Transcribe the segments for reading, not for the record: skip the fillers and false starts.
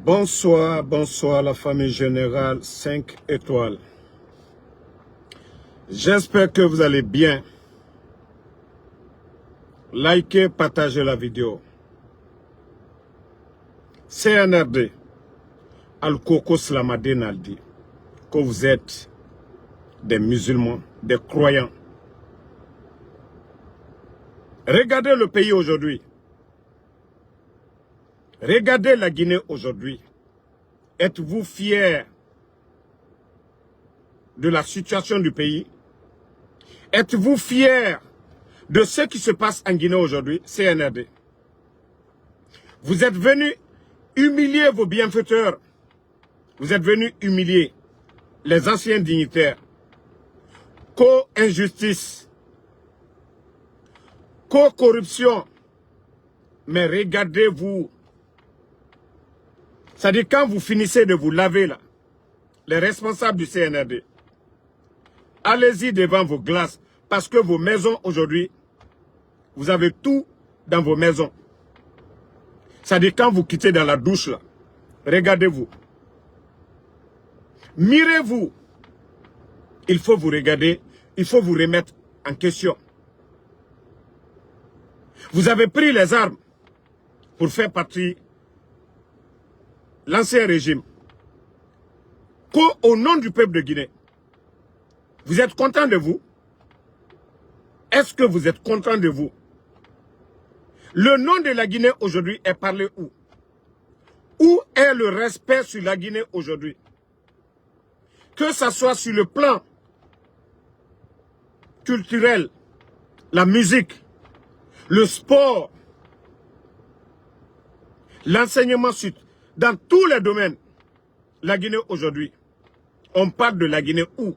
Bonsoir, bonsoir la famille générale 5 étoiles. J'espère que vous allez bien. Likez, partagez la vidéo. CNRD, Al-Koko Slamadine a dit que vous êtes des musulmans, des croyants. Regardez le pays aujourd'hui. Regardez la Guinée aujourd'hui. Êtes-vous fiers de la situation du pays? Êtes-vous fiers de ce qui se passe en Guinée aujourd'hui, CNRD? Vous êtes venus humilier vos bienfaiteurs. Vous êtes venus humilier les anciens dignitaires. Co-injustice, co-corruption. Mais regardez-vous. C'est-à-dire quand vous finissez de vous laver là, les responsables du CNRD, allez-y devant vos glaces parce que vos maisons aujourd'hui, vous avez tout dans vos maisons. C'est-à-dire quand vous quittez dans la douche là, regardez-vous. Mirez-vous. Il faut vous regarder, il faut vous remettre en question. Vous avez pris les armes pour faire partie l'ancien régime. Qu'au nom du peuple de Guinée, vous êtes content de vous? Est-ce que vous êtes content de vous? Le nom de la Guinée aujourd'hui est parlé où? Où est le respect sur la Guinée aujourd'hui? Que ce soit sur le plan culturel, la musique, le sport, l'enseignement, dans tous les domaines, la Guinée aujourd'hui, on parle de la Guinée où?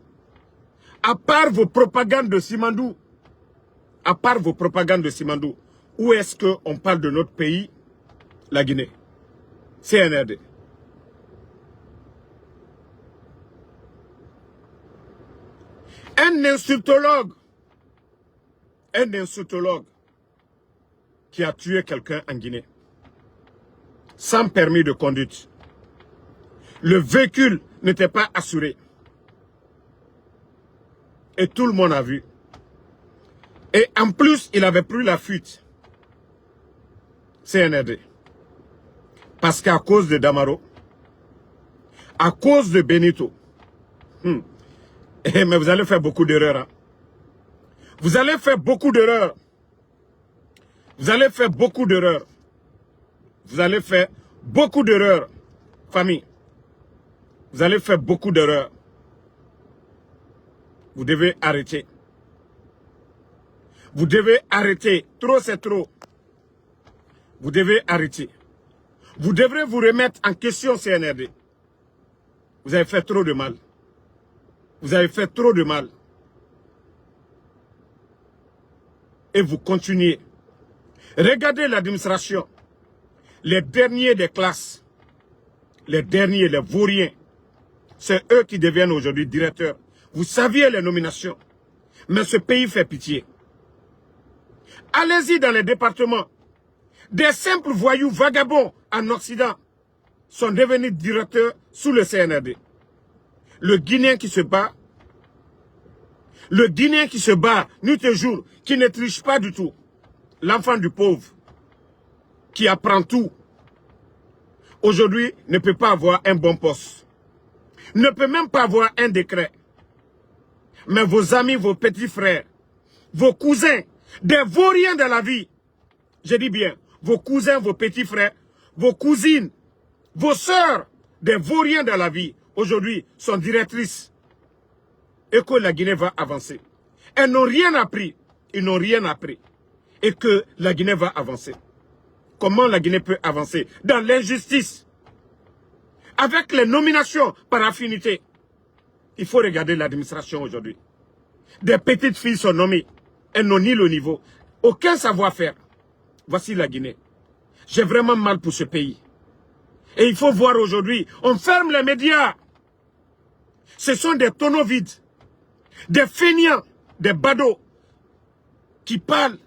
À part vos propagandes de Simandou, où est-ce qu'on parle de notre pays, la Guinée? CNRD. Un insultologue qui a tué quelqu'un en Guinée, sans permis de conduite. Le véhicule n'était pas assuré. Et tout le monde a vu. Et en plus, il avait pris la fuite. CNRD. Parce qu'à cause de Damaro, à cause de Benito, mais vous allez faire beaucoup d'erreurs. Hein? Vous allez faire beaucoup d'erreurs. Vous allez faire beaucoup d'erreurs. Vous allez faire beaucoup d'erreurs, famille. Vous allez faire beaucoup d'erreurs. Vous devez arrêter. Vous devez arrêter. Trop, c'est trop. Vous devez arrêter. Vous devrez vous remettre en question, CNRD. Vous avez fait trop de mal. Vous avez fait trop de mal. Et vous continuez. Regardez l'administration. Les derniers des classes. Les derniers, les vauriens. C'est eux qui deviennent aujourd'hui directeurs. Vous saviez les nominations. Mais ce pays fait pitié. Allez-y dans les départements. Des simples voyous vagabonds en Occident sont devenus directeurs sous le CNRD. Le Guinéen qui se bat, nuit et jour, qui ne triche pas du tout. L'enfant du pauvre, qui apprend tout, aujourd'hui ne peut pas avoir un bon poste. Ne peut même pas avoir un décret. Mais vos amis, vos petits frères, vos cousins, des vauriens de la vie, je dis bien, vos cousins, vos petits frères, vos cousines, vos sœurs, des vauriens de la vie, aujourd'hui sont directrices. Et que la Guinée va avancer. Elles n'ont rien appris. Ils n'ont rien appris. Et que la Guinée va avancer. Comment la Guinée peut avancer? Dans l'injustice. Avec les nominations par affinité. Il faut regarder l'administration aujourd'hui. Des petites filles sont nommées. Elles n'ont ni le niveau. Aucun savoir-faire. Voici la Guinée. J'ai vraiment mal pour ce pays. Et il faut voir aujourd'hui, on ferme les médias. Ce sont des tonneaux vides. Des feignants, des badauds qui parlent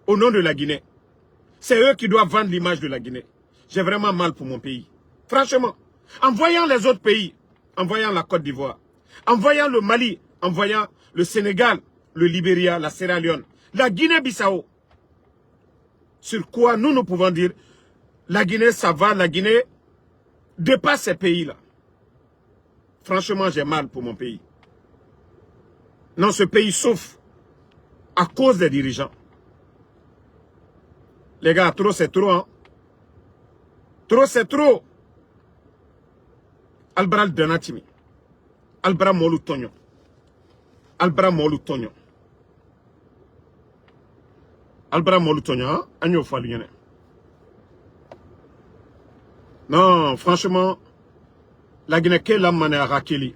au nom de la Guinée. C'est eux qui doivent vendre l'image de la Guinée. J'ai vraiment mal pour mon pays. Franchement, en voyant les autres pays, en voyant la Côte d'Ivoire, en voyant le Mali, en voyant le Sénégal, le Libéria, la Sierra Leone, la Guinée-Bissau, sur quoi nous pouvons dire, la Guinée, ça va, la Guinée dépasse ces pays-là. Franchement, j'ai mal pour mon pays. Non, ce pays souffre à cause des dirigeants. Les gars, trop c'est trop, hein. Trop c'est trop. Albral Donatimi. Albra Molu Tonyo. Albra Molu Tonyo. Albra Molu Tonyo, hein. Agno Faligene. Non, franchement, la Guinée, quelle âme à Rakeli.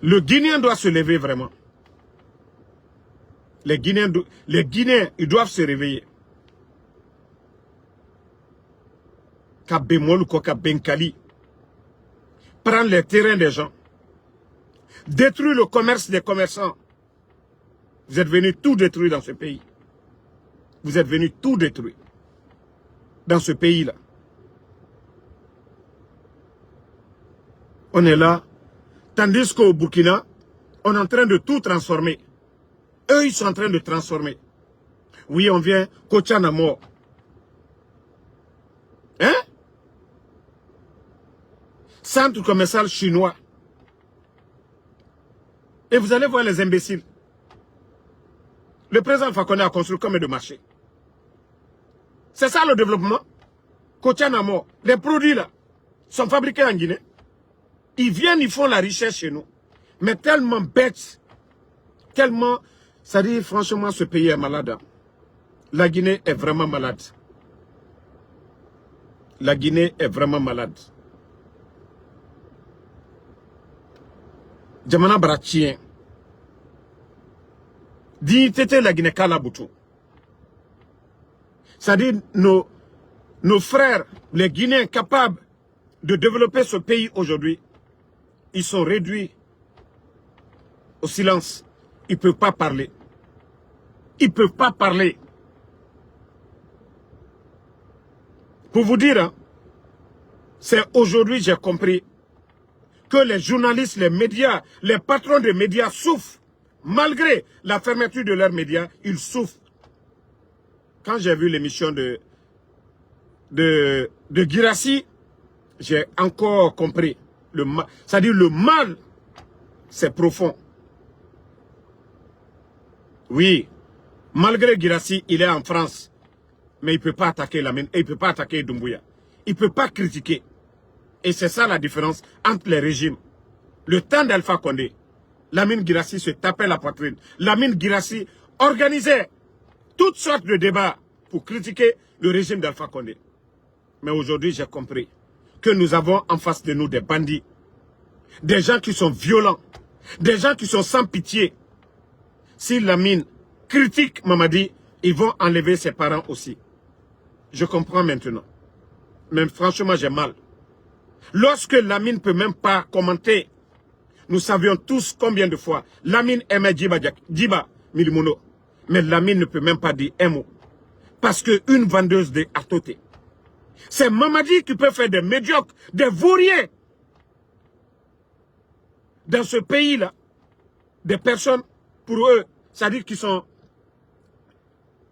Le Guinéen doit se lever vraiment. Les Guinéens, ils doivent se réveiller. Kabemol Koka Benkali. Prendre les terrains des gens. Détruire le commerce des commerçants. Vous êtes venus tout détruire dans ce pays. Vous êtes venus tout détruire. Dans ce pays-là. On est là. Tandis qu'au Burkina, on est en train de tout transformer. Eux, ils sont en train de transformer. Oui, on vient, Kochan à mort. Hein? Centre commercial chinois. Et vous allez voir les imbéciles. Le président Fakonde a construit combien de marchés? C'est ça le développement? Kochan à mort. Les produits là sont fabriqués en Guinée. Ils viennent, ils font la richesse chez nous. Mais tellement bêtes, tellement... Ça dit, franchement, ce pays est malade. La Guinée est vraiment malade. La Guinée est vraiment malade. Djamana Bratien. Dit, t'étais la Guinée Kalabutu. Ça dit, nos frères, les Guinéens capables de développer ce pays aujourd'hui, ils sont réduits au silence. Ils ne peuvent pas parler. Ils ne peuvent pas parler. Pour vous dire, hein, c'est aujourd'hui j'ai compris que les journalistes, les médias, les patrons de médias souffrent. Malgré la fermeture de leurs médias, ils souffrent. Quand j'ai vu l'émission de Guirassy, j'ai encore compris. C'est-à-dire le mal, c'est profond. Oui, malgré Guirassy, il est en France. Mais il ne peut pas attaquer Lamine, et il ne peut pas attaquer Doumbouya. Il ne peut pas critiquer. Et c'est ça la différence entre les régimes. Le temps d'Alpha Condé, Lamine Guirassy se tapait la poitrine. Lamine Guirassy organisait toutes sortes de débats pour critiquer le régime d'Alpha Condé. Mais aujourd'hui, j'ai compris que nous avons en face de nous des bandits, des gens qui sont violents, des gens qui sont sans pitié. Si Lamine critique Mamadi, ils vont enlever ses parents aussi. Je comprends maintenant. Mais franchement, j'ai mal. Lorsque Lamine ne peut même pas commenter, nous savions tous combien de fois Lamine aimait Djiba Milimono. Mais Lamine ne peut même pas dire un mot. Parce qu'une vendeuse de Atoté, c'est Mamadi qui peut faire des médiocres, des vauriens. Dans ce pays-là, des personnes, pour eux, c'est-à-dire qu'ils sont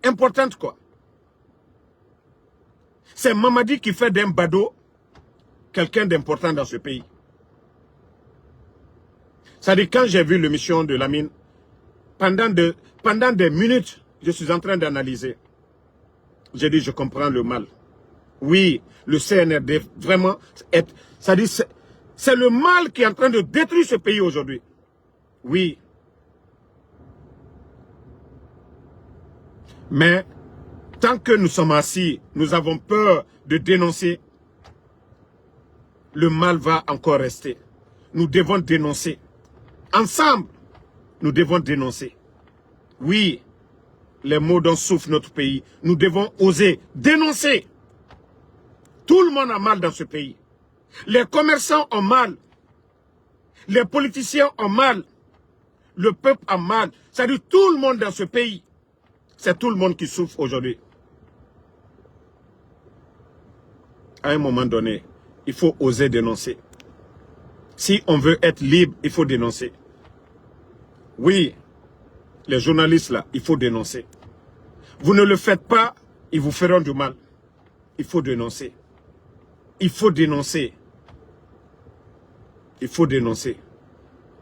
importantes, quoi. C'est Mamadi qui fait d'un badaud quelqu'un d'important dans ce pays. C'est-à-dire, quand j'ai vu l'émission de Lamine, pendant des minutes, je suis en train d'analyser. J'ai dit, je comprends le mal. Oui, le CNRD, vraiment, c'est le mal qui est en train de détruire ce pays aujourd'hui. Oui. Mais, tant que nous sommes assis, nous avons peur de dénoncer, le mal va encore rester. Nous devons dénoncer. Ensemble, nous devons dénoncer. Oui, les maux dont souffre notre pays, nous devons oser dénoncer. Tout le monde a mal dans ce pays. Les commerçants ont mal. Les politiciens ont mal. Le peuple a mal. C'est-à-dire tout le monde dans ce pays. C'est tout le monde qui souffre aujourd'hui. à un moment donné, il faut oser dénoncer. Si on veut être libre, il faut dénoncer. Oui, les journalistes là, il faut dénoncer. Vous ne le faites pas, ils vous feront du mal. Il faut dénoncer. Il faut dénoncer. Il faut dénoncer.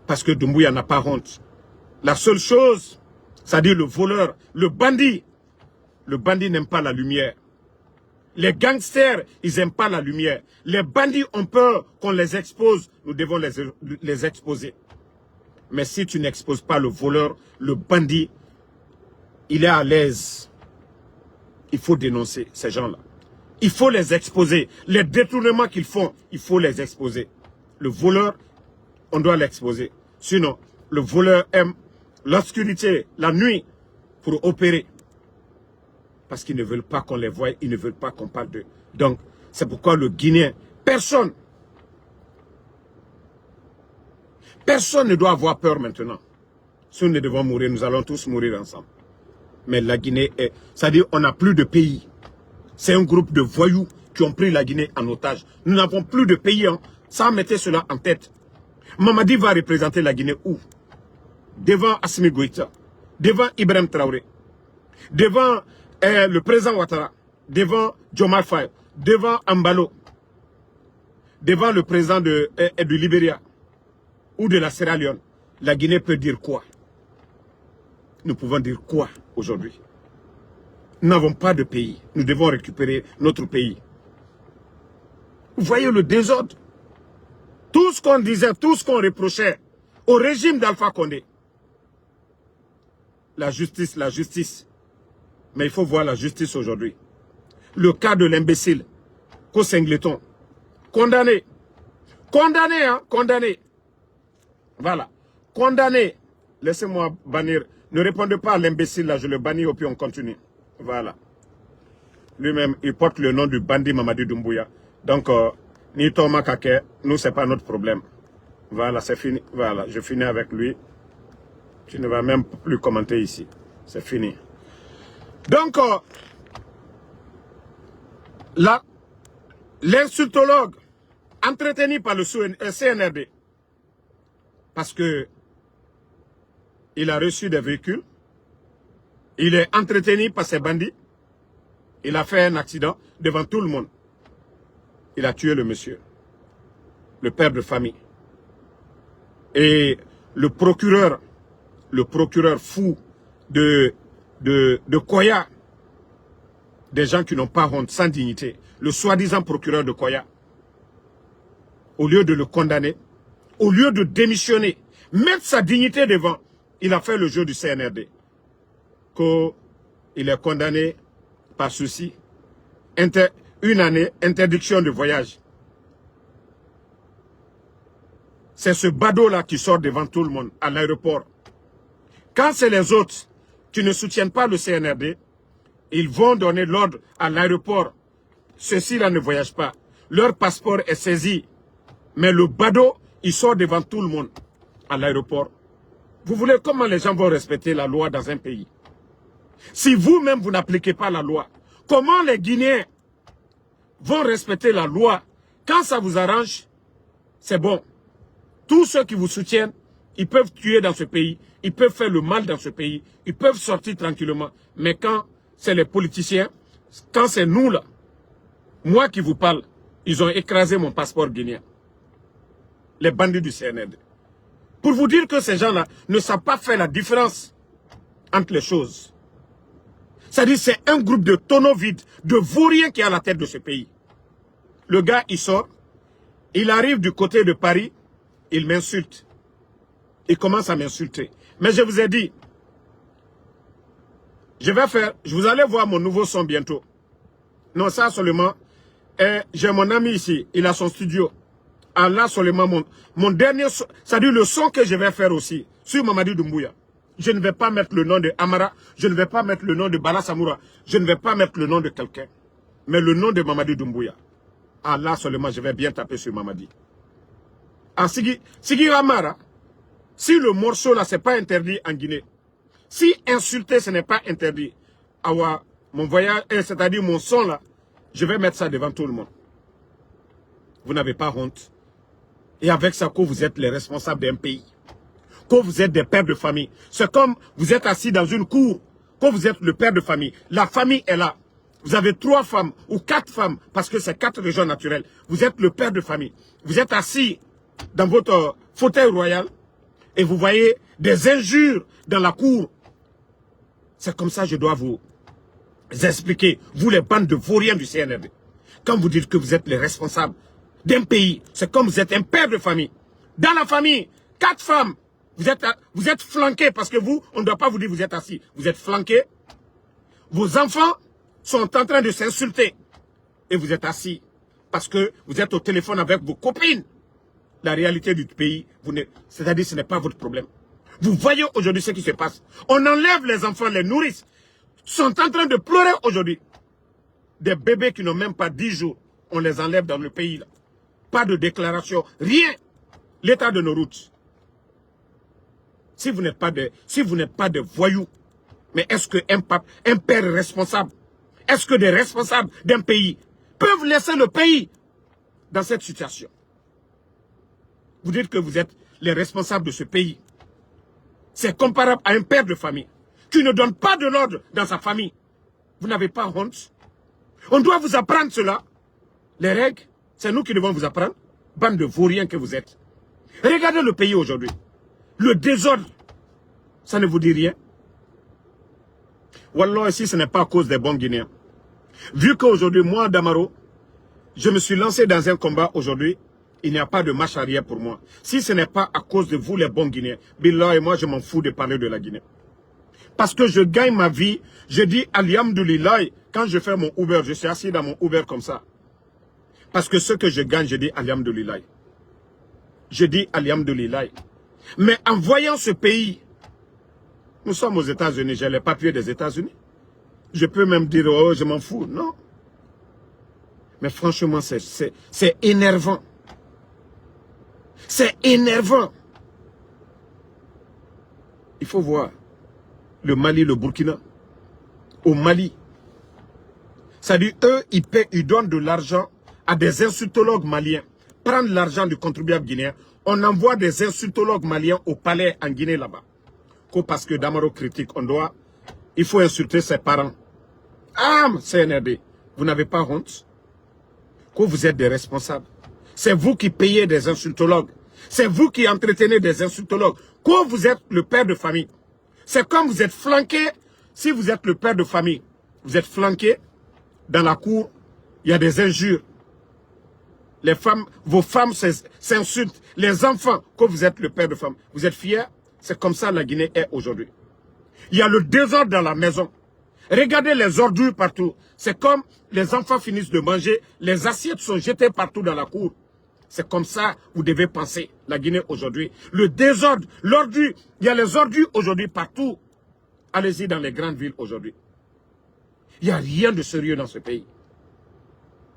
Parce que Doumbouya n'a pas honte. La seule chose, c'est-à-dire le voleur, le bandit n'aime pas la lumière. Les gangsters, ils n'aiment pas la lumière. Les bandits ont peur qu'on les expose. Nous devons les exposer. Mais si tu n'exposes pas le voleur, le bandit, il est à l'aise. Il faut dénoncer ces gens-là. Il faut les exposer. Les détournements qu'ils font, il faut les exposer. Le voleur, on doit l'exposer. Sinon, le voleur aime l'obscurité, la nuit, pour opérer. Parce qu'ils ne veulent pas qu'on les voie, ils ne veulent pas qu'on parle d'eux. Donc, c'est pourquoi le Guinéen, personne ne doit avoir peur maintenant. Si nous devons mourir, nous allons tous mourir ensemble. Mais la Guinée est... C'est-à-dire, on n'a plus de pays. C'est un groupe de voyous qui ont pris la Guinée en otage. Nous n'avons plus de pays. Hein. Ça, mettez cela en tête. Mamadi va représenter la Guinée où? Devant Assimi Goïta, devant Ibrahim Traoré, devant le président Ouattara, devant Diomaye Faye, devant Ambalo, devant le président du Libéria ou de la Sierra Leone. La Guinée peut dire quoi? Nous pouvons dire quoi aujourd'hui? Nous n'avons pas de pays. Nous devons récupérer notre pays. Vous voyez le désordre? Tout ce qu'on disait, tout ce qu'on reprochait au régime d'Alpha Condé. La justice. Mais il faut voir la justice aujourd'hui. Le cas de l'imbécile, Kosengleton, condamné. Condamné, hein, condamné. Voilà. Condamné. Laissez-moi bannir. Ne répondez pas à l'imbécile là, je le bannis et puis on continue. Voilà. Lui-même, il porte le nom du bandit Mamadi Doumbouya. Donc, ni Thomas Kake, nous, c'est pas notre problème. Voilà, c'est fini. Voilà, je finis avec lui. Tu ne vas même plus commenter ici. C'est fini. Donc, là, l'insultologue entretenu par le CNRD, parce que il a reçu des véhicules, il est entretenu par ces bandits, il a fait un accident devant tout le monde. Il a tué le monsieur, le père de famille. Et le procureur fou de Koya, des gens qui n'ont pas honte, sans dignité, le soi-disant procureur de Koya, au lieu de le condamner, au lieu de démissionner, mettre sa dignité devant, il a fait le jeu du CNRD. Qu'il est condamné par ceci, une année, interdiction de voyage. C'est ce badaud-là qui sort devant tout le monde à l'aéroport. Quand c'est les autres qui ne soutiennent pas le CNRD, ils vont donner l'ordre à l'aéroport. Ceux-ci-là ne voyagent pas. Leur passeport est saisi. Mais le badaud, il sort devant tout le monde à l'aéroport. Vous voulez comment les gens vont respecter la loi dans un pays? Si vous-même, vous n'appliquez pas la loi, comment les Guinéens vont respecter la loi? Quand ça vous arrange, c'est bon. Tous ceux qui vous soutiennent, ils peuvent tuer dans ce pays, ils peuvent faire le mal dans ce pays, ils peuvent sortir tranquillement. Mais quand c'est les politiciens, quand c'est nous là, moi qui vous parle, ils ont écrasé mon passeport guinéen. Les bandits du CNRD. Pour vous dire que ces gens-là ne savent pas faire la différence entre les choses. C'est-à-dire c'est un groupe de tonneaux vides, de vauriens qui est à la tête de ce pays. Le gars, il sort, il arrive du côté de Paris, il m'insulte. Il commence à m'insulter. Mais je vous ai dit, vous allez voir mon nouveau son bientôt. Non, ça seulement, j'ai mon ami ici, il a son studio. Ah là seulement, mon dernier son, c'est-à-dire le son que je vais faire aussi, sur Mamadi Doumbouya. Je ne vais pas mettre le nom de Amara, je ne vais pas mettre le nom de Bala Samoura, je ne vais pas mettre le nom de quelqu'un, mais le nom de Mamadi Doumbouya. Ah là seulement, je vais bien taper sur Mamadi. Ah, Sigi Amara, si le morceau là, c'est pas interdit en Guinée, si insulter ce n'est pas interdit, mon voyage, c'est-à-dire mon son là, je vais mettre ça devant tout le monde. Vous n'avez pas honte. Et avec ça, que vous êtes les responsables d'un pays. Que vous êtes des pères de famille. C'est comme vous êtes assis dans une cour. Que vous êtes le père de famille. La famille est là. Vous avez 3 femmes ou 4 femmes, parce que c'est 4 régions naturelles. Vous êtes le père de famille. Vous êtes assis dans votre fauteuil royal et vous voyez des injures dans la cour. C'est comme ça que je dois vous expliquer, vous les bandes de vauriens du CNRD. Quand vous dites que vous êtes les responsables d'un pays, c'est comme vous êtes un père de famille. Dans la famille, 4 femmes, vous êtes flanqués parce que vous, on ne doit pas vous dire vous êtes assis. Vous êtes flanqués. Vos enfants sont en train de s'insulter. Et vous êtes assis parce que vous êtes au téléphone avec vos copines. La réalité du pays, c'est-à-dire ce n'est pas votre problème. Vous voyez aujourd'hui ce qui se passe. On enlève les enfants, les nourrices. Sont en train de pleurer aujourd'hui. Des bébés qui n'ont même pas 10 jours. On les enlève dans le pays. Là. Pas de déclaration, rien. L'état de nos routes. Si vous n'êtes pas de voyous, mais est-ce qu'un père responsable, est-ce que des responsables d'un pays peuvent laisser le pays dans cette situation? Vous dites que vous êtes les responsables de ce pays. C'est comparable à un père de famille qui ne donne pas de l'ordre dans sa famille. Vous n'avez pas honte? On doit vous apprendre cela. Les règles, c'est nous qui devons vous apprendre. Bande de vauriens que vous êtes. Regardez le pays aujourd'hui. Le désordre, ça ne vous dit rien? Wallah, ici, ce n'est pas à cause des bons Guinéens. Vu qu'aujourd'hui, moi, Damaro, je me suis lancé dans un combat aujourd'hui, il n'y a pas de marche arrière pour moi. Si ce n'est pas à cause de vous, les bons Guinéens, Billah et moi, je m'en fous de parler de la Guinée. Parce que je gagne ma vie, je dis Alhamdoulilah, quand je fais mon Uber, je suis assis dans mon Uber comme ça. Parce que ce que je gagne, je dis Alhamdoulilah. Je dis Alhamdoulilah. Mais en voyant ce pays, nous sommes aux États-Unis, j'ai les papiers des États-Unis. Je peux même dire, oh, je m'en fous. Non. Mais franchement, c'est énervant. C'est énervant. Il faut voir le Mali, le Burkina. Au Mali. C'est-à-dire, eux, ils donnent de l'argent à des insultologues maliens. Prendre l'argent du contribuable guinéen. On envoie des insultologues maliens au palais en Guinée là-bas. Parce que Damaro critique, il faut insulter ses parents. Ah, CNRD, vous n'avez pas honte? Que vous êtes des responsables. C'est vous qui payez des insultologues. C'est vous qui entretenez des insultologues. Que vous êtes le père de famille. C'est comme vous êtes flanqué. Si vous êtes le père de famille, vous êtes flanqué dans la cour, il y a des injures. Les femmes, vos femmes s'insultent. Les enfants, que vous êtes le père de famille, vous êtes fiers? C'est comme ça la Guinée est aujourd'hui. Il y a le désordre dans la maison. Regardez les ordures partout. C'est comme les enfants finissent de manger, les assiettes sont jetées partout dans la cour. C'est comme ça vous devez penser la Guinée aujourd'hui. Le désordre, l'ordure, il y a les ordures aujourd'hui partout. Allez-y dans les grandes villes aujourd'hui. Il n'y a rien de sérieux dans ce pays.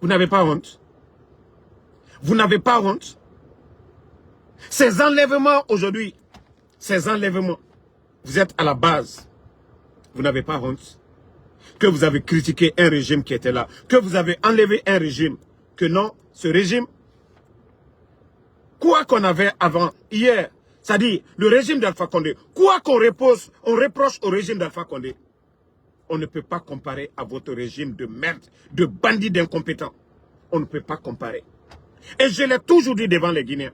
Vous n'avez pas honte? Vous n'avez pas honte? Ces enlèvements aujourd'hui, ces enlèvements, vous êtes à la base. Vous n'avez pas honte? Que vous avez critiqué un régime qui était là. Que vous avez enlevé un régime. Que non, ce régime, quoi qu'on avait avant, hier, c'est-à-dire le régime d'Alpha Condé, quoi qu'on reproche au régime d'Alpha Condé, on ne peut pas comparer à votre régime de merde, de bandits d'incompétents. On ne peut pas comparer. Et je l'ai toujours dit devant les Guinéens.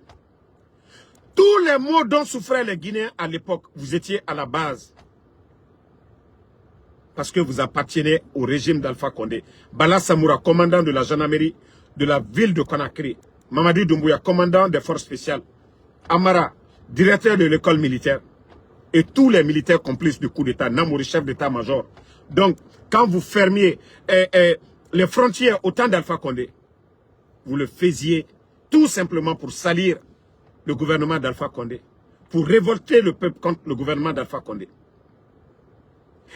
Tous les maux dont souffraient les Guinéens à l'époque, vous étiez à la base. Parce que vous appartenez au régime d'Alpha Condé. Bala Samoura, commandant de la gendarmerie de la ville de Conakry. Mamadi Doumbouya, commandant des forces spéciales. Amara, directeur de l'école militaire. Et tous les militaires complices du coup d'État. Namouri, chef d'état-major. Donc, quand vous fermiez les frontières au temps d'Alpha Condé, vous le faisiez tout simplement pour salir le gouvernement d'Alpha Condé. Pour révolter le peuple contre le gouvernement d'Alpha Condé.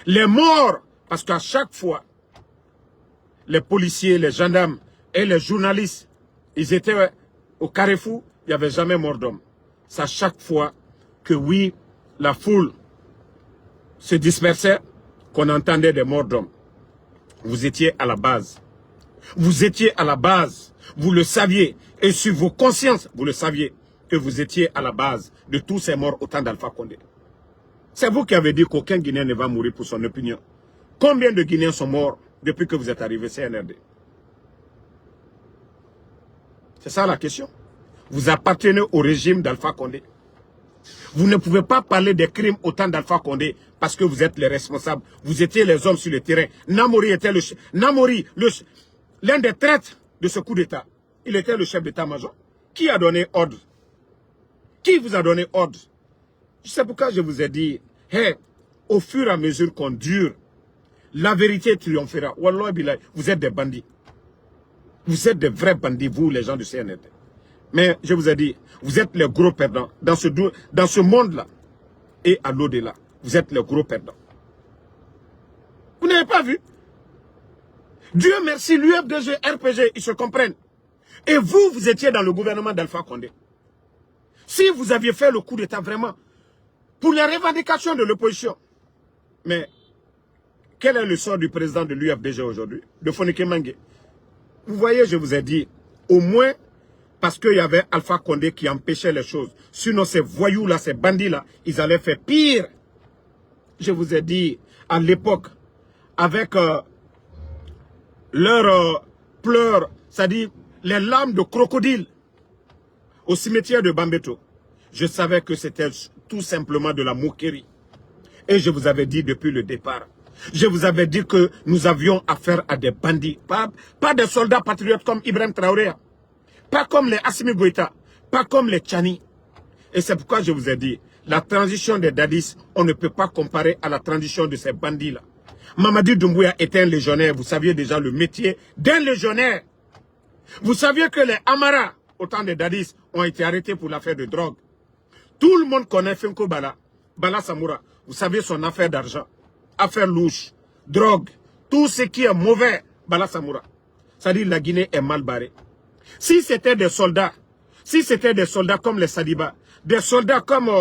Les morts, parce qu'à chaque fois, les policiers, les gendarmes et les journalistes, ils étaient au carrefour, il n'y avait jamais mort d'homme. C'est à chaque fois que oui, la foule se dispersait, qu'on entendait des morts d'hommes. Vous étiez à la base. Vous étiez à la base, vous le saviez, et sur vos consciences, vous le saviez, que vous étiez à la base de tous ces morts au temps d'Alpha Condé. C'est vous qui avez dit qu'aucun Guinéen ne va mourir pour son opinion. Combien de Guinéens sont morts depuis que vous êtes arrivé CNRD? C'est ça la question. Vous appartenez au régime d'Alpha Condé. Vous ne pouvez pas parler des crimes au temps d'Alpha Condé parce que vous êtes les responsables. Vous étiez les hommes sur le terrain. Namori était l'un des traîtres de ce coup d'État. Il était le chef d'état-major. Qui a donné ordre? Qui vous a donné ordre? C'est pourquoi je vous ai dit, hey, au fur et à mesure qu'on dure, la vérité triomphera. Wallah billahi, vous êtes des bandits. Vous êtes des vrais bandits, vous, les gens du CNRD. Mais je vous ai dit, vous êtes les gros perdants dans ce monde-là et à l'au-delà. Vous êtes les gros perdants. Vous n'avez pas vu? Dieu merci, l'UFDG, RPG, ils se comprennent. Et vous, vous étiez dans le gouvernement d'Alpha Condé. Si vous aviez fait le coup d'État vraiment pour les revendications de l'opposition. Mais quel est le sort du président de l'UFDG aujourd'hui? De Fonike Mangue. Vous voyez, je vous ai dit, au moins parce qu'il y avait Alpha Condé qui empêchait les choses. Sinon, ces voyous-là, ces bandits-là, ils allaient faire pire. Je vous ai dit, à l'époque, avec leurs pleurs, c'est-à-dire les larmes de crocodile au cimetière de Bambeto, je savais que c'était tout simplement de la moquerie. Et je vous avais dit depuis le départ, je vous avais dit que nous avions affaire à des bandits, pas des soldats patriotes comme Ibrahim Traoré, pas comme les Assimi Goïta, pas comme les Tchani. Et c'est pourquoi je vous ai dit, la transition des Dadis, on ne peut pas comparer à la transition de ces bandits-là. Mamadi Doumbouya était un légionnaire, vous saviez déjà le métier d'un légionnaire. Vous saviez que les Amara, au temps des Dadis, ont été arrêtés pour l'affaire de drogue. Tout le monde connaît Finko Bala, Bala Samoura. Vous savez son affaire d'argent, affaire louche, drogue, tout ce qui est mauvais, Bala Samoura. C'est-à-dire la Guinée est mal barrée. Si c'était des soldats comme les Sadiba, des soldats comme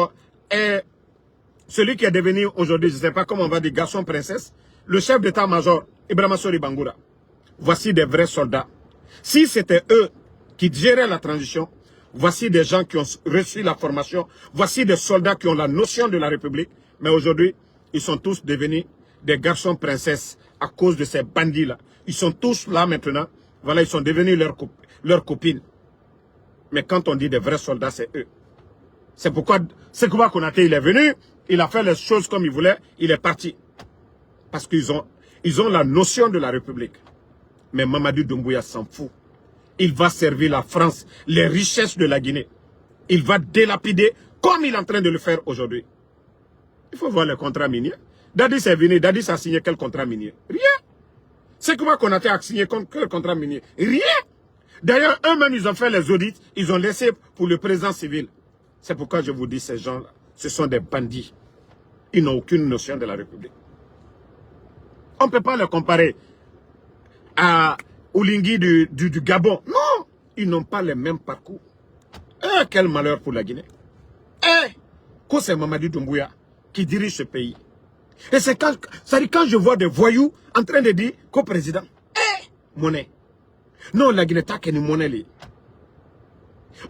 celui qui est devenu aujourd'hui, je ne sais pas comment on va dire, garçon princesse, le chef d'état-major, Ibrahima Sori Bangoura. Voici des vrais soldats. Si c'était eux qui géraient la transition, voici des gens qui ont reçu la formation, voici des soldats qui ont la notion de la République, mais aujourd'hui, ils sont tous devenus des garçons princesses à cause de ces bandits-là. Ils sont tous là maintenant, voilà, ils sont devenus leurs copines. Mais quand on dit des vrais soldats, c'est eux. C'est pourquoi Sekouba Konaté, il est venu, il a fait les choses comme il voulait, il est parti. Parce qu'ils ont la notion de la République. Mais Mamadi Doumbouya s'en fout. Il va servir la France, les richesses de la Guinée. Il va délapider comme il est en train de le faire aujourd'hui. Il faut voir les contrats miniers. Dadis est venu, Dadis a signé quel contrat minier? Rien. Sekouba Konaté a signé quel contrat minier? Rien. D'ailleurs, eux-mêmes, ils ont fait les audits, ils ont laissé pour le président civil. C'est pourquoi je vous dis, ces gens-là, ce sont des bandits. Ils n'ont aucune notion de la République. On ne peut pas les comparer à Oulingui du Gabon. Non, ils n'ont pas les mêmes parcours. Quel malheur pour la Guinée. C'est Mamadi Doumbouya qui dirige ce pays. Et c'est quand je vois des voyous en train de dire qu'au président, monnaie. Non, la Guinée n'a qu'une monnaie.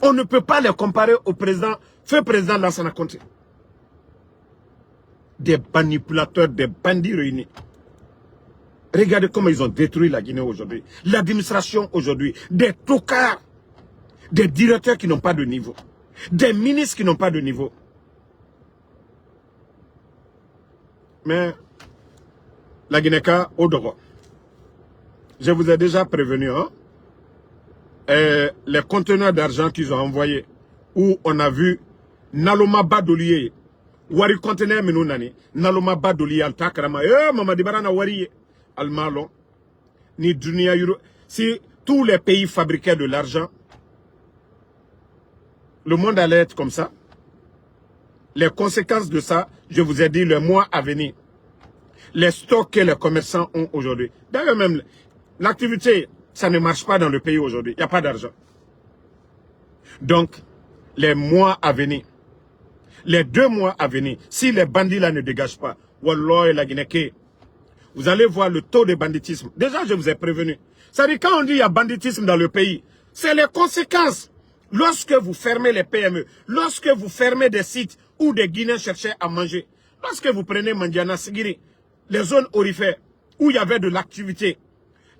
On ne peut pas les comparer au président, feu président Lansana Conté. Des manipulateurs, des bandits réunis. Regardez comment ils ont détruit la Guinée aujourd'hui. L'administration aujourd'hui, des tocards, des directeurs qui n'ont pas de niveau, des ministres qui n'ont pas de niveau. Mais la Guinée-Ka, au droit. Je vous ai déjà prévenu, hein? Les conteneurs d'argent qu'ils ont envoyés, où on a vu Naloma Badoliye, Wari conteneur Menounani, Naloma Badoliye, Altakrama, Mamadi Barana Wari, Almalon, ni Dunia Euro. Si tous les pays fabriquaient de l'argent, le monde allait être comme ça. Les conséquences de ça, je vous ai dit, le mois à venir. Les stocks que les commerçants ont aujourd'hui. D'ailleurs même, l'activité, ça ne marche pas dans le pays aujourd'hui. Il n'y a pas d'argent. Donc, les mois à venir, les 2 mois à venir, si les bandits là ne dégagent pas, Wallah et la Guinée, vous allez voir le taux de banditisme. Déjà, je vous ai prévenu. C'est-à-dire, quand on dit qu'il y a banditisme dans le pays, c'est les conséquences. Lorsque vous fermez les PME, lorsque vous fermez des sites où des Guinéens cherchaient à manger, lorsque vous prenez Mandiana, Sigiri, les zones orifères où il y avait de l'activité,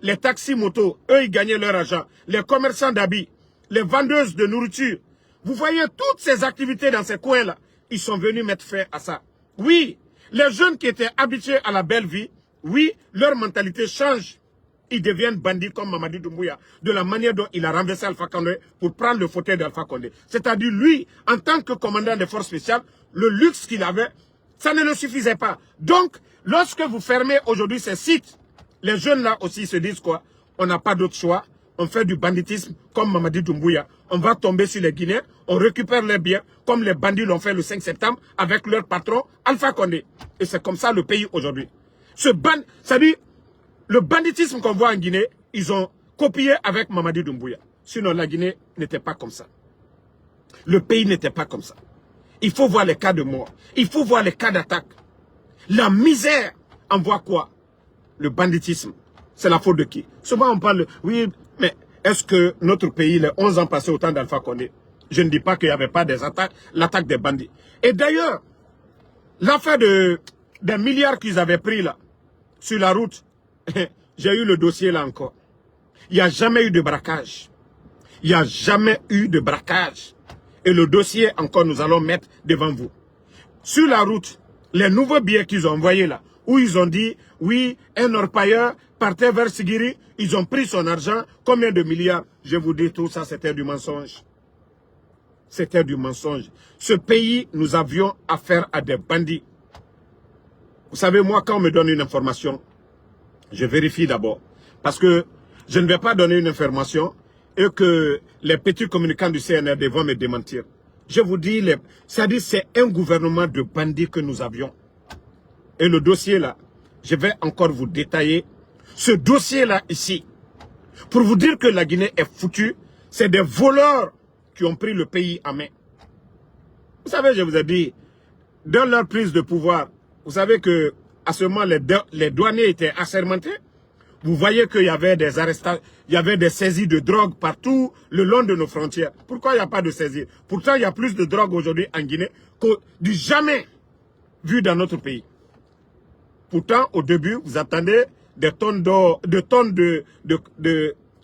les taxis motos, eux, ils gagnaient leur argent, les commerçants d'habits, les vendeuses de nourriture, vous voyez toutes ces activités dans ces coins-là, ils sont venus mettre fin à ça. Oui, les jeunes qui étaient habitués à la belle vie, oui, leur mentalité change. Ils deviennent bandits comme Mamadi Doumbouya, de la manière dont il a renversé Alpha Condé pour prendre le fauteuil d'Alpha Condé. C'est-à-dire, lui, en tant que commandant des forces spéciales, le luxe qu'il avait, ça ne le suffisait pas. Donc, lorsque vous fermez aujourd'hui ces sites, les jeunes là aussi se disent quoi? On n'a pas d'autre choix. On fait du banditisme comme Mamadi Doumbouya. On va tomber sur les Guinéens, on récupère les biens comme les bandits l'ont fait le 5 septembre avec leur patron Alpha Condé. Et c'est comme ça le pays aujourd'hui. C'est-à-dire, le banditisme qu'on voit en Guinée, ils ont copié avec Mamadi Doumbouya. Sinon, la Guinée n'était pas comme ça. Le pays n'était pas comme ça. Il faut voir les cas de mort. Il faut voir les cas d'attaque. La misère envoie quoi? Le banditisme. C'est la faute de qui? Souvent on parle, oui, mais est-ce que notre pays, les 11 ans passés au temps d'Alpha Condé, je ne dis pas qu'il n'y avait pas des attaques, l'attaque des bandits. Et d'ailleurs, l'affaire des milliards qu'ils avaient pris là, sur la route, j'ai eu le dossier là encore. Il n'y a jamais eu de braquage. Il n'y a jamais eu de braquage. Et le dossier encore nous allons mettre devant vous. Sur la route, les nouveaux billets qu'ils ont envoyés là, où ils ont dit, oui, un orpailleur partait vers Sigiri, ils ont pris son argent, combien de milliards? Je vous dis tout ça, c'était du mensonge. C'était du mensonge. Ce pays, nous avions affaire à des bandits. Vous savez, moi, quand on me donne une information, je vérifie d'abord. Parce que je ne vais pas donner une information et que les petits communicants du CNRD vont me démentir. Je vous dis, c'est-à-dire c'est un gouvernement de bandits que nous avions. Et le dossier là, je vais encore vous détailler. Ce dossier là ici, pour vous dire que la Guinée est foutue, c'est des voleurs qui ont pris le pays en main. Vous savez, je vous ai dit, dans leur prise de pouvoir, vous savez que à ce moment, les douaniers étaient assermentés. Vous voyez qu'il y avait des arrestations, il y avait des saisies de drogue partout le long de nos frontières. Pourquoi il n'y a pas de saisie? Pourtant, il y a plus de drogue aujourd'hui en Guinée que du jamais vu dans notre pays. Pourtant, au début, vous attendez des tonnes d'or,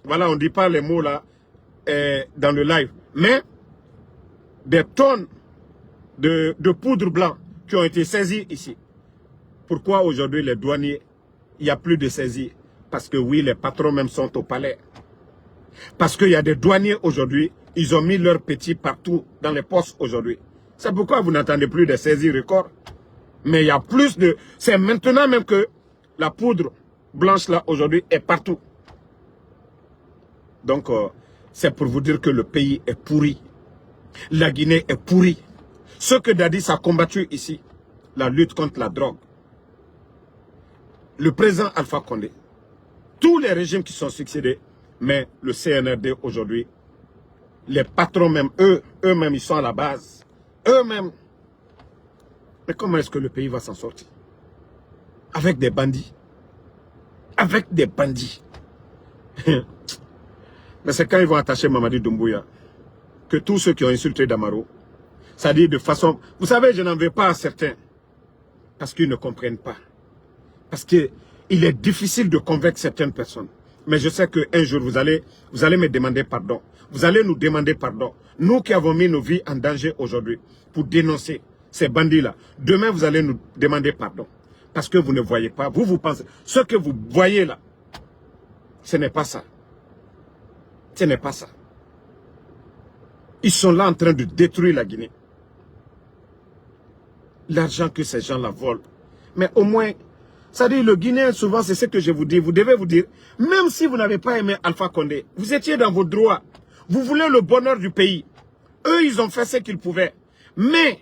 voilà, on ne dit pas les mots là dans le live, mais des tonnes de poudre blanche qui ont été saisies ici. Pourquoi aujourd'hui les douaniers, il n'y a plus de saisie? Parce que oui, les patrons même sont au palais. Parce qu'il y a des douaniers aujourd'hui, ils ont mis leurs petits partout dans les postes aujourd'hui. C'est pourquoi vous n'entendez plus de saisies records. Mais il y a plus de... C'est maintenant même que la poudre blanche là aujourd'hui est partout. Donc c'est pour vous dire que le pays est pourri. La Guinée est pourrie. Ce que Dadis a combattu ici, la lutte contre la drogue. Le président Alpha Condé, tous les régimes qui sont succédés, mais le CNRD aujourd'hui, les patrons même, eux-mêmes, ils sont à la base. Eux-mêmes. Mais comment est-ce que le pays va s'en sortir? Avec des bandits. Avec des bandits. Mais c'est quand ils vont attacher Mamadi Doumbouya que tous ceux qui ont insulté Damaro, ça dit de façon... Vous savez, je n'en veux pas à certains. Parce qu'ils ne comprennent pas. Parce qu'il est difficile de convaincre certaines personnes. Mais je sais qu'un jour, vous allez me demander pardon. Vous allez nous demander pardon. Nous qui avons mis nos vies en danger aujourd'hui pour dénoncer ces bandits-là. Demain, vous allez nous demander pardon. Parce que vous ne voyez pas. Vous pensez. Ce que vous voyez là, ce n'est pas ça. Ce n'est pas ça. Ils sont là en train de détruire la Guinée. L'argent que ces gens-là volent. Mais au moins... Ça dit, le Guinéen, souvent, c'est ce que je vous dis. Vous devez vous dire, même si vous n'avez pas aimé Alpha Condé, vous étiez dans vos droits. Vous voulez le bonheur du pays. Eux, ils ont fait ce qu'ils pouvaient. Mais,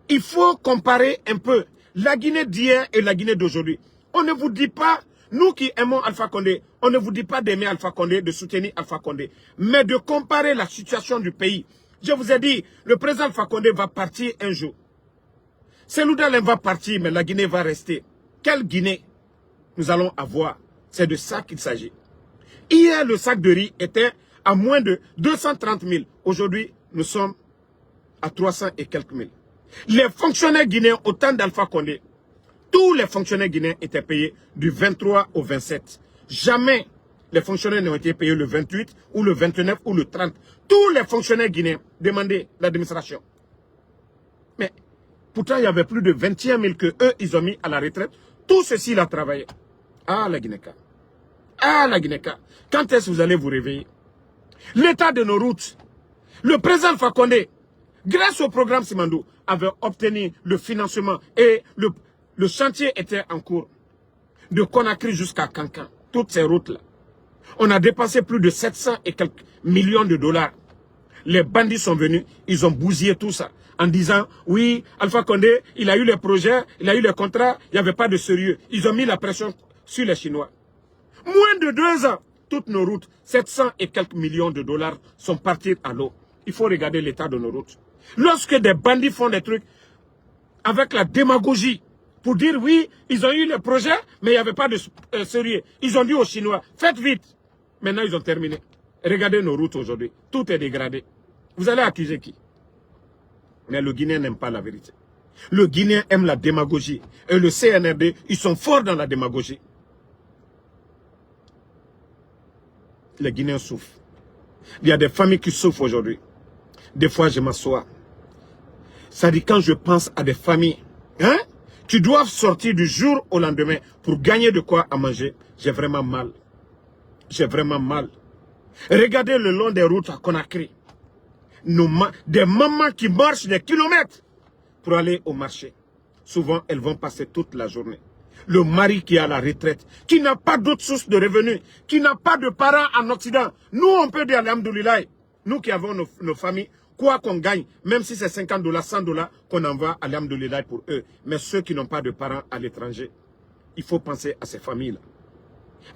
il faut comparer un peu la Guinée d'hier et la Guinée d'aujourd'hui. On ne vous dit pas, nous qui aimons Alpha Condé, on ne vous dit pas d'aimer Alpha Condé, de soutenir Alpha Condé, mais de comparer la situation du pays. Je vous ai dit, le président Alpha Condé va partir un jour. Selou Dalein va partir, mais la Guinée va rester. Quelle Guinée? nous allons avoir. C'est de ça qu'il s'agit. Hier, le sac de riz était à moins de 230 000. Aujourd'hui, nous sommes à 300 et quelques mille. Les fonctionnaires guinéens au temps d'Alpha Condé, tous les fonctionnaires guinéens étaient payés du 23 au 27. Jamais les fonctionnaires n'ont été payés le 28 ou le 29 ou le 30. Tous les fonctionnaires guinéens demandaient l'administration. Mais pourtant, il y avait plus de 21 000 que eux, ils ont mis à la retraite. Tout ceci, il a travaillé. Ah, la Guinée-Ca. Ah, la Guinée-Ca. Quand est-ce que vous allez vous réveiller? L'état de nos routes. Le président Alpha Condé, grâce au programme Simandou, avait obtenu le financement et le chantier était en cours. De Conakry jusqu'à Cancan. Toutes ces routes-là. On a dépensé plus de 700 et quelques millions de dollars. Les bandits sont venus, ils ont bousillé tout ça. En disant, oui, Alpha Condé, il a eu les projets, il a eu les contrats, il n'y avait pas de sérieux. Ils ont mis la pression sur les Chinois. Moins de 2 ans, toutes nos routes, 700 et quelques millions de dollars sont partis à l'eau. Il faut regarder l'état de nos routes. Lorsque des bandits font des trucs avec la démagogie, pour dire oui, ils ont eu les projets, mais il n'y avait pas de sérieux. Ils ont dit aux Chinois, faites vite. Maintenant, ils ont terminé. Regardez nos routes aujourd'hui. Tout est dégradé. Vous allez accuser qui? Mais le Guinéen n'aime pas la vérité. Le Guinéen aime la démagogie. Et le CNRD, ils sont forts dans la démagogie. Les Guinéens souffrent. Il y a des familles qui souffrent aujourd'hui. Des fois, je m'assois. Ça dit, quand je pense à des familles, hein, qui doivent sortir du jour au lendemain pour gagner de quoi à manger, j'ai vraiment mal. J'ai vraiment mal. Regardez le long des routes à Conakry. Des mamans qui marchent des kilomètres pour aller au marché. Souvent, elles vont passer toute la journée. Le mari qui est à la retraite, qui n'a pas d'autre source de revenus, qui n'a pas de parents en Occident. Nous, on peut dire alhamdoulilah. Nous qui avons nos familles, quoi qu'on gagne, même si c'est 50 $, 100 $, qu'on envoie alhamdoulilah pour eux. Mais ceux qui n'ont pas de parents à l'étranger, il faut penser à ces familles-là.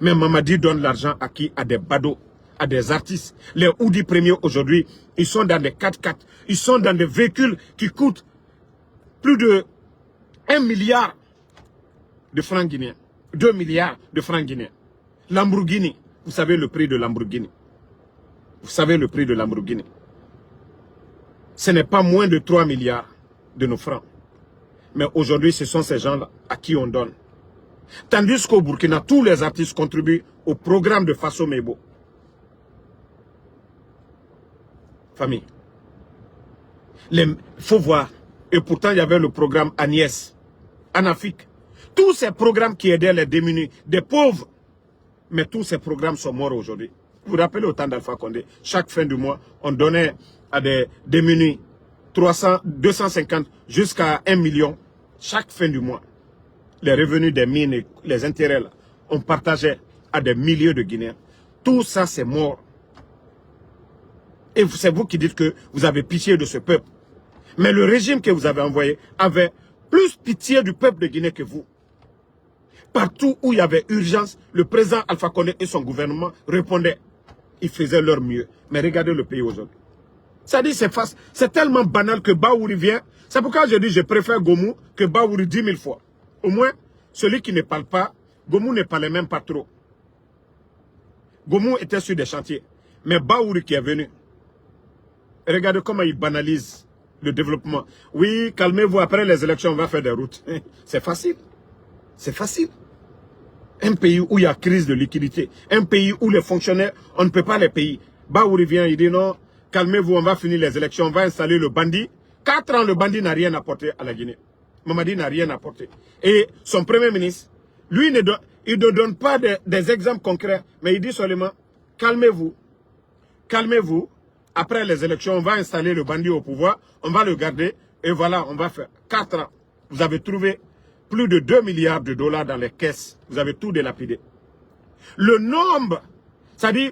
Mais Mamadi donne l'argent à qui? À des badauds, à des artistes. Les Oudi premiers aujourd'hui, ils sont dans des 4x4. Ils sont dans des véhicules qui coûtent plus de 1 milliard de francs guinéens. 2 milliards de francs guinéens. Lamborghini, vous savez le prix de Lamborghini. Vous savez le prix de Lamborghini. Ce n'est pas moins de 3 milliards de nos francs. Mais aujourd'hui, ce sont ces gens-là à qui on donne. Tandis qu'au Burkina, tous les artistes contribuent au programme de Faso Mebo. Famille. Il faut voir. Et pourtant, il y avait le programme Agnès, en Afrique. Tous ces programmes qui aidaient les démunis, des pauvres. Mais tous ces programmes sont morts aujourd'hui. Vous vous rappelez au temps d'Alpha Condé, chaque fin du mois, on donnait à des démunis 300, 250 jusqu'à 1 million chaque fin du mois. Les revenus des mines et les intérêts, là, on partageait à des milliers de Guinéens. Tout ça, c'est mort. Et c'est vous qui dites que vous avez pitié de ce peuple. Mais le régime que vous avez envoyé avait plus pitié du peuple de Guinée que vous. Partout où il y avait urgence, le président Alpha Condé et son gouvernement répondaient. Ils faisaient leur mieux. Mais regardez le pays aujourd'hui. Ça dit, c'est tellement banal que Baouri vient. C'est pourquoi je dis je préfère Gomu que Baouri 10 000 fois. Au moins, celui qui ne parle pas, Gomu ne parlait même pas trop. Gomu était sur des chantiers. Mais Baouri qui est venu, regardez comment il banalise le développement. Oui, calmez-vous, après les élections, on va faire des routes. C'est facile. C'est facile. Un pays où il y a crise de liquidité. Un pays où les fonctionnaires, on ne peut pas les payer. Baouri vient, il dit non, calmez-vous, on va finir les élections, on va installer le bandit. 4 ans, le bandit n'a rien apporté à la Guinée. Mamadi n'a rien apporté. Et son premier ministre, lui, il ne donne pas des exemples concrets, mais il dit seulement, calmez-vous, calmez-vous. Après les élections, on va installer le bandit au pouvoir, on va le garder, et voilà, on va faire 4 ans. Vous avez trouvé plus de 2 milliards de dollars dans les caisses. Vous avez tout délapidé. Le nombre, c'est-à-dire,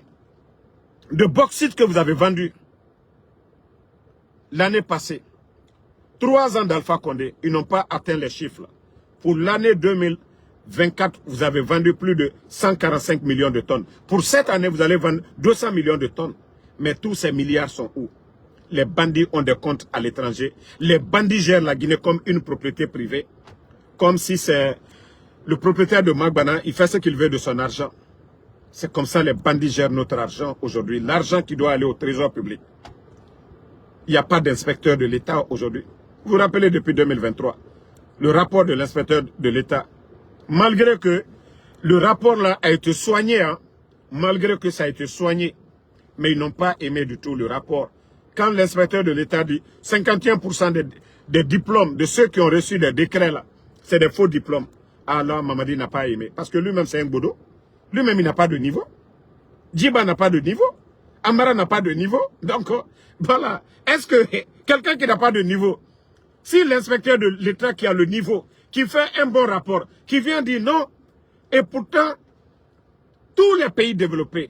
de bauxite que vous avez vendu l'année passée, 3 ans d'Alpha Condé, ils n'ont pas atteint les chiffres. Pour l'année 2024, vous avez vendu plus de 145 millions de tonnes. Pour cette année, vous allez vendre 200 millions de tonnes. Mais tous ces milliards sont où? Les bandits ont des comptes à l'étranger. Les bandits gèrent la Guinée comme une propriété privée. Comme si c'est le propriétaire de Magbana, il fait ce qu'il veut de son argent. C'est comme ça les bandits gèrent notre argent aujourd'hui. L'argent qui doit aller au trésor public. Il n'y a pas d'inspecteur de l'État aujourd'hui. Vous vous rappelez depuis 2023, le rapport de l'inspecteur de l'État, malgré que le rapport là a été soigné, hein, malgré que ça a été soigné, mais ils n'ont pas aimé du tout le rapport. Quand l'inspecteur de l'État dit 51% des diplômes de ceux qui ont reçu des décrets là, c'est des faux diplômes. Alors Mamadi n'a pas aimé. Parce que lui-même c'est un bodo. Lui-même il n'a pas de niveau. Djiba n'a pas de niveau. Amara n'a pas de niveau. Donc voilà. Est-ce que quelqu'un qui n'a pas de niveau, si l'inspecteur de l'État qui a le niveau, qui fait un bon rapport, qui vient dire non, et pourtant, tous les pays développés,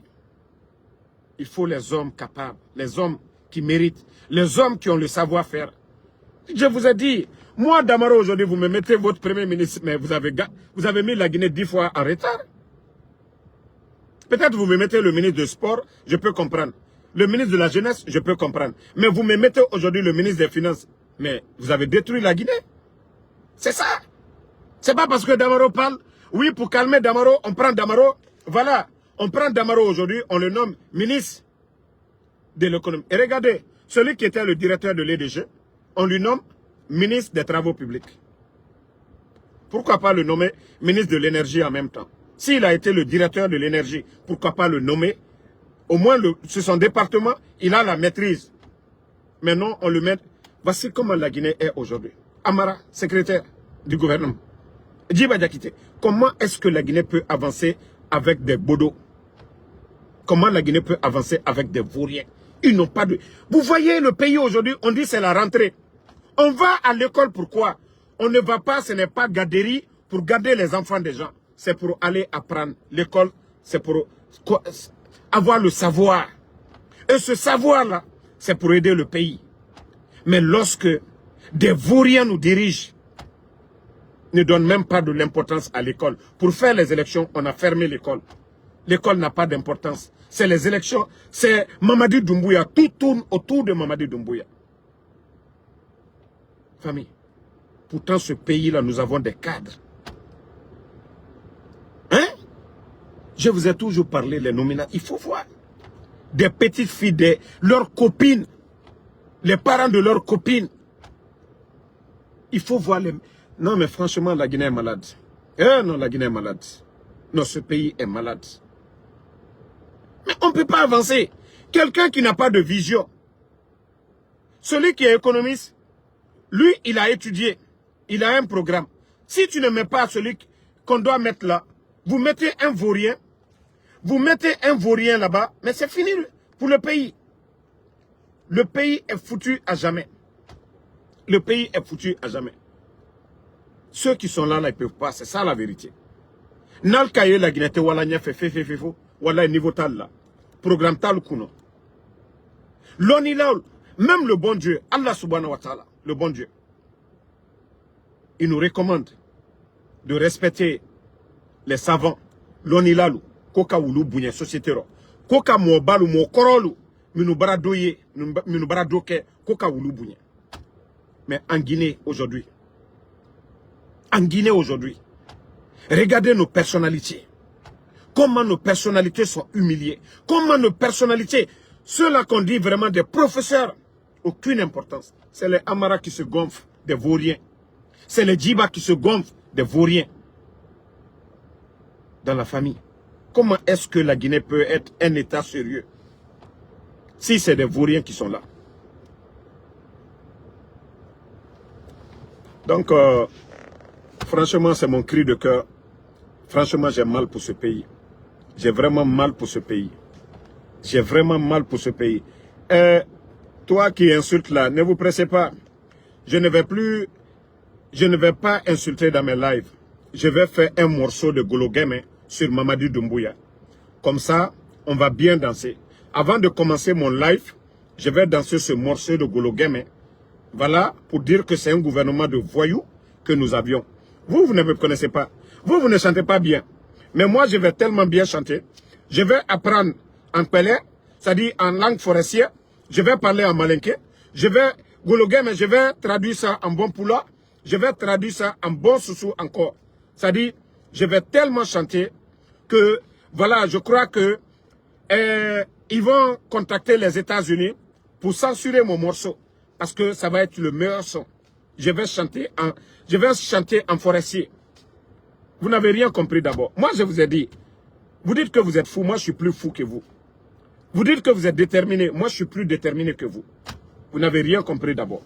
il faut les hommes capables, les hommes qui méritent, les hommes qui ont le savoir-faire. Je vous ai dit, moi, Damaro, aujourd'hui, vous me mettez votre premier ministre, mais vous avez mis la Guinée 10 fois en retard. Peut-être vous me mettez le ministre de sport, je peux comprendre. Le ministre de la jeunesse, je peux comprendre. Mais vous me mettez aujourd'hui le ministre des finances. Mais vous avez détruit la Guinée. C'est ça. C'est pas parce que Damaro parle. Oui, pour calmer Damaro, on prend Damaro. Voilà. On prend Damaro aujourd'hui, on le nomme ministre de l'économie. Et regardez, celui qui était le directeur de l'EDG, on lui nomme ministre des Travaux publics. Pourquoi pas le nommer ministre de l'énergie en même temps? S'il a été le directeur de l'énergie, pourquoi pas le nommer? Au moins, sur son département, il a la maîtrise. Mais non, on le met. Voici comment la Guinée est aujourd'hui. Amara, secrétaire du gouvernement. Djiba Diakité, comment est-ce que la Guinée peut avancer avec des bodos? Comment la Guinée peut avancer avec des vauriens? Ils n'ont pas de... Vous voyez le pays aujourd'hui, on dit c'est la rentrée. On va à l'école, pourquoi? On ne va pas, ce n'est pas garderie pour garder les enfants des gens. C'est pour aller apprendre. L'école, c'est pour avoir le savoir. Et ce savoir-là, c'est pour aider le pays. Mais lorsque des vauriens nous dirigent, ne donnent même pas de l'importance à l'école. Pour faire les élections, on a fermé l'école. L'école n'a pas d'importance. C'est les élections, c'est Mamadi Doumbouya. Tout tourne autour de Mamadi Doumbouya. Famille, pourtant ce pays-là, nous avons des cadres. Hein? Je vous ai toujours parlé, les nominats. Il faut voir. Des petites filles, leurs copines, les parents de leurs copines. Il faut voir les... Non, mais franchement, la Guinée est malade. Non, la Guinée est malade. Non, ce pays est malade. Mais on ne peut pas avancer. Quelqu'un qui n'a pas de vision. Celui qui est économiste, lui, il a étudié. Il a un programme. Si tu ne mets pas celui qu'on doit mettre là, vous mettez un vaurien. Vous mettez un vaurien là-bas, mais c'est fini pour le pays. Le pays est foutu à jamais. Le pays est foutu à jamais. Ceux qui sont là, là, ils ne peuvent pas. C'est ça la vérité. Nalkaye la Guinée, wala nya fait wala niveau tal là. Programme tal kuno. L'oni là, même le bon Dieu, Allah subhanahu wa ta'ala, le bon Dieu, il nous recommande de respecter les savants. L'oni là, koka wulu bunye société ro. Koka mo balu mo korolu, minu baradoye, minu baradoke, koka wulu bunye. Mais en Guinée aujourd'hui, regardez nos personnalités. Comment nos personnalités sont humiliées. Comment nos personnalités, ceux-là qu'on dit vraiment des professeurs, aucune importance. C'est les Amara qui se gonflent des vauriens. C'est les Djiba qui se gonflent des vauriens. Dans la famille. Comment est-ce que la Guinée peut être un État sérieux si c'est des vauriens qui sont là? Donc, franchement, c'est mon cri de cœur. Franchement, j'ai mal pour ce pays. J'ai vraiment mal pour ce pays. J'ai vraiment mal pour ce pays. Toi qui insultes là, ne vous pressez pas. Je ne vais pas insulter dans mes lives. Je vais faire un morceau de Golo Game sur Mamadi Doumbouya. Comme ça, on va bien danser. Avant de commencer mon live, je vais danser ce morceau de Golo Game. Voilà, pour dire que c'est un gouvernement de voyous que nous avions. Vous, vous ne me connaissez pas. Vous ne chantez pas bien. Mais moi, je vais tellement bien chanter. Je vais apprendre en pelé, c'est-à-dire en langue forestière. Je vais parler en malinké. Je vais, Gologué, mais je vais traduire ça en bon poula. Je vais traduire ça en bon soussou encore. C'est-à-dire, Je vais tellement chanter que, voilà, je crois que ils vont contacter les États-Unis pour censurer mon morceau. Parce que ça va être le meilleur son. Je vais chanter en forestier. Vous n'avez rien compris d'abord. Moi, je vous ai dit, vous dites que vous êtes fou, moi je suis plus fou que vous. Vous dites que vous êtes déterminé, moi je suis plus déterminé que vous. Vous n'avez rien compris d'abord.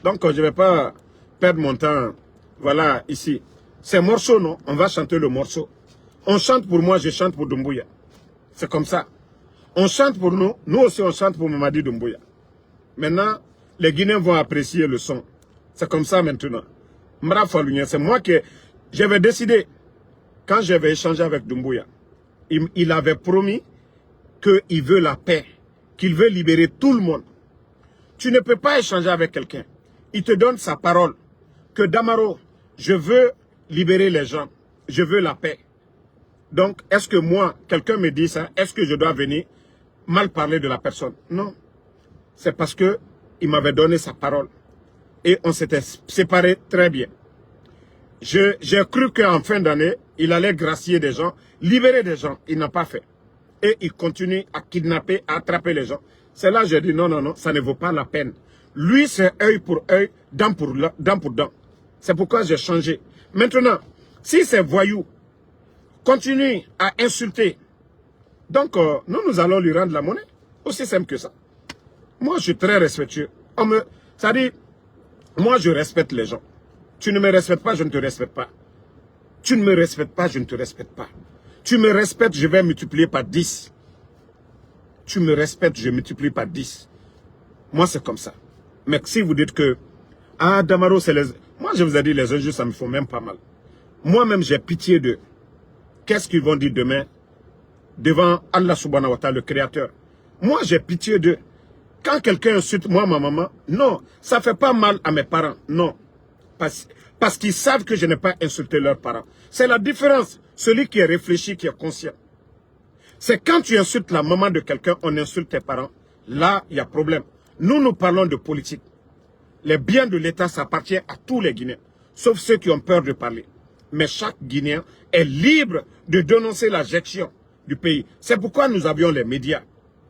Donc, je ne vais pas perdre mon temps, voilà, ici. C'est morceau, non? On va chanter le morceau. On chante pour moi, je chante pour Doumbouya. C'est comme ça. On chante pour nous, nous aussi on chante pour Mamadi Doumbouya. Maintenant, les Guinéens vont apprécier le son. C'est comme ça maintenant. Mra Falounia, c'est moi qui j'avais décidé, quand j'avais échangé avec Doumbouya, il avait promis qu'il veut la paix, qu'il veut libérer tout le monde. Tu ne peux pas échanger avec quelqu'un. Il te donne sa parole. Que Damaro, je veux libérer les gens. Je veux la paix. Donc, est-ce que moi, quelqu'un me dit ça, est-ce que je dois venir mal parler de la personne? Non. C'est parce que il m'avait donné sa parole. Et on s'était séparés très bien. J'ai cru qu'en fin d'année, il allait gracier des gens, libérer des gens. Il n'a pas fait. Et il continue à kidnapper, à attraper les gens. C'est là que j'ai dit non, non, non, ça ne vaut pas la peine. Lui, c'est œil pour œil, dent pour dent. C'est pourquoi j'ai changé. Maintenant, si ces voyous continuent à insulter, donc nous allons lui rendre la monnaie. Aussi simple que ça. Moi, je suis très respectueux. Ça dit, moi, je respecte les gens. Tu ne me respectes pas, je ne te respecte pas. Tu ne me respectes pas, je ne te respecte pas. Tu me respectes, je vais multiplier par 10. Tu me respectes, je multiplie par 10. Moi, c'est comme ça. Mais si vous dites que, ah, Damaro, c'est les... Moi, je vous ai dit, les injures, ça me fait même pas mal. Moi-même, j'ai pitié d'eux. Qu'est-ce qu'ils vont dire demain devant Allah subhanahu wa ta'ala, le Créateur? Moi, j'ai pitié d'eux. Quand quelqu'un insulte moi, ma maman, non, ça ne fait pas mal à mes parents, non. Parce qu'ils savent que je n'ai pas insulté leurs parents. C'est la différence. Celui qui est réfléchi, qui est conscient. C'est quand tu insultes la maman de quelqu'un, on insulte tes parents. Là, il y a problème. Nous parlons de politique. Les biens de l'État, ça appartient à tous les Guinéens. Sauf ceux qui ont peur de parler. Mais chaque Guinéen est libre de dénoncer la gestion du pays. C'est pourquoi nous avions les médias,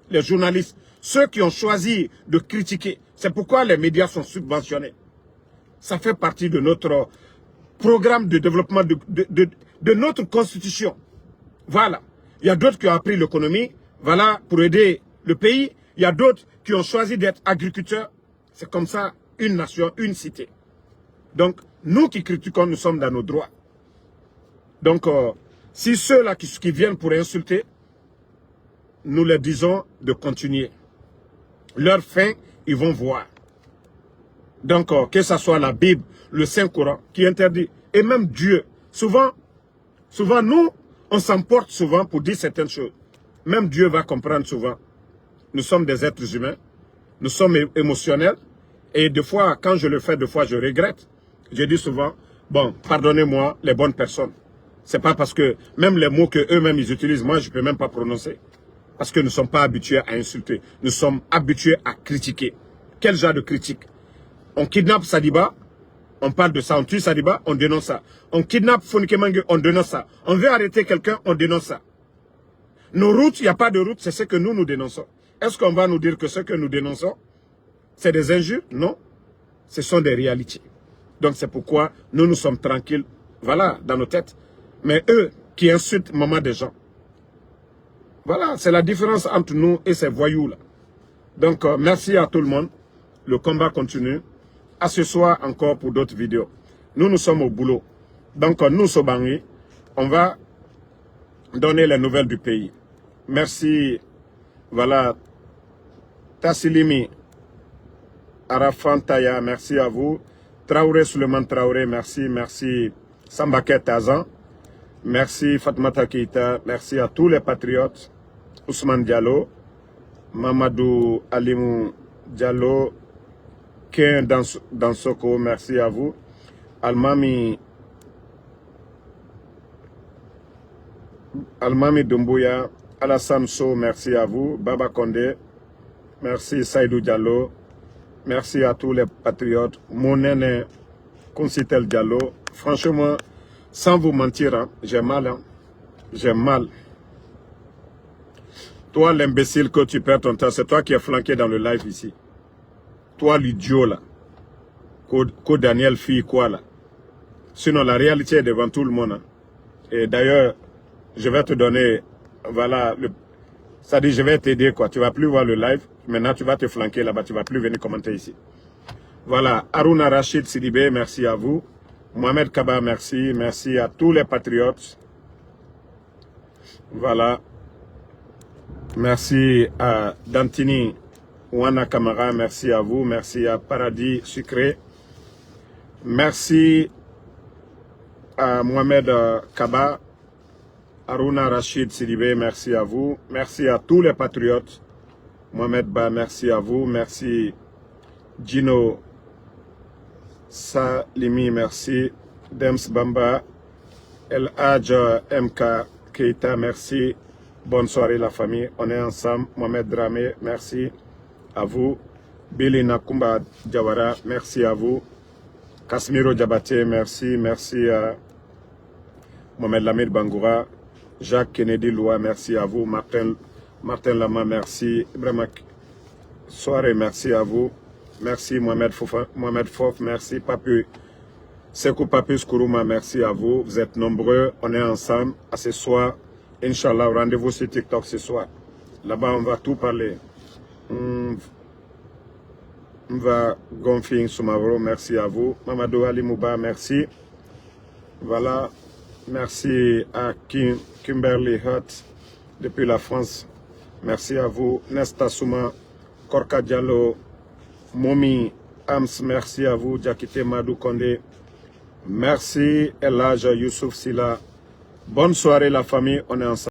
les journalistes, ceux qui ont choisi de critiquer. C'est pourquoi les médias sont subventionnés. Ça fait partie de notre programme de développement de notre constitution. Voilà. Il y a d'autres qui ont appris l'économie, voilà, pour aider le pays. Il y a d'autres qui ont choisi d'être agriculteurs. C'est comme ça, une nation, une cité. Donc, nous qui critiquons, nous sommes dans nos droits. Donc, si ceux-là qui viennent pour insulter, nous leur disons de continuer. Leur fin, ils vont voir. Donc, que ce soit la Bible, le Saint-Coran, qui interdit, et même Dieu. Souvent, nous, on s'emporte souvent pour dire certaines choses. Même Dieu va comprendre souvent. Nous sommes des êtres humains, nous sommes émotionnels, et des fois, quand je le fais, des fois, je regrette. Je dis souvent, bon, pardonnez-moi les bonnes personnes. C'est pas parce que, même les mots que eux-mêmes ils utilisent, moi, je ne peux même pas prononcer. Parce que nous ne sommes pas habitués à insulter. Nous sommes habitués à critiquer. Quel genre de critique? On kidnappe Sadiba, on parle de ça. On tue Sadiba, on dénonce ça. On kidnappe Fonike Mange, on dénonce ça. On veut arrêter quelqu'un, on dénonce ça. Nos routes, il n'y a pas de route, c'est ce que nous dénonçons. Est-ce qu'on va nous dire que ce que nous dénonçons, c'est des injures? Non. Ce sont des réalités. Donc c'est pourquoi nous sommes tranquilles, voilà, dans nos têtes. Mais eux qui insultent maman des gens, voilà, c'est la différence entre nous et ces voyous-là. Donc merci à tout le monde. Le combat continue. À ce soir encore pour d'autres vidéos. Nous sommes au boulot. Donc nous, Sobangi, on va donner les nouvelles du pays. Merci. Voilà. Tassilimi Arafantaya, merci à vous. Traoré Suleiman Traoré, merci. Merci Sambaket Tazan. Merci Fatmata Keita. Merci à tous les patriotes. Ousmane Diallo. Mamadou Alimou Diallo. Ken Dansoko, merci à vous. Almami Doumbouya. Alassane So, merci à vous. Baba Condé. Merci Saïdou Diallo. Merci à tous les patriotes. Monene Consitel Diallo. Franchement, Sans vous mentir, hein, j'ai mal. Hein. J'ai mal. Toi, l'imbécile, que tu perds ton temps, c'est toi qui es flanqué dans le live ici. Toi, l'idiot, là. Que Daniel fille, quoi, là. Sinon, la réalité est devant tout le monde. Hein. Et d'ailleurs, je vais te donner, voilà, ça dit, je vais t'aider, quoi. Tu vas plus voir le live. Maintenant, tu vas te flanquer là-bas. Tu vas plus venir commenter ici. Voilà. Aruna Rachid Sidibé, merci à vous. Mohamed Kaba, merci. Merci à tous les patriotes. Voilà. Merci à Dantini Wana Kamara, merci à vous. Merci à Paradis Sucré. Merci à Mohamed Kaba, Aruna Rachid Sidibé, merci à vous. Merci à tous les patriotes. Mohamed Ba, merci à vous. Merci Gino Salimi, merci. Dems Bamba, El Hadj MK Keita, merci. Bonne soirée la famille, on est ensemble. Mohamed Dramé, merci à vous. Billy Nakumba Diawara, merci à vous. Kasmiro Diabaté, merci. Merci à Mohamed Lamir Bangoura. Jacques Kennedy Loua, merci à vous. Martin Lama, merci. Ibrahima Soirée, merci à vous. Merci Mohamed Fof, merci. Papu Sekou Papus Kourouma, merci à vous. Vous êtes nombreux, on est ensemble. À ce soir, Inch'Allah, rendez-vous sur TikTok ce soir. Là-bas, on va tout parler. On va gonfler Soumavro, merci à vous. Mamadou Ali Mouba, merci. Voilà. Merci à Kimberly Hutt depuis la France. Merci à vous. Nesta Souma, Korka Diallo, Momi Ams, merci à vous. Diakité Madou Kondé. Merci. Elhaj Youssouf Sila. Bonne soirée la famille, on est ensemble.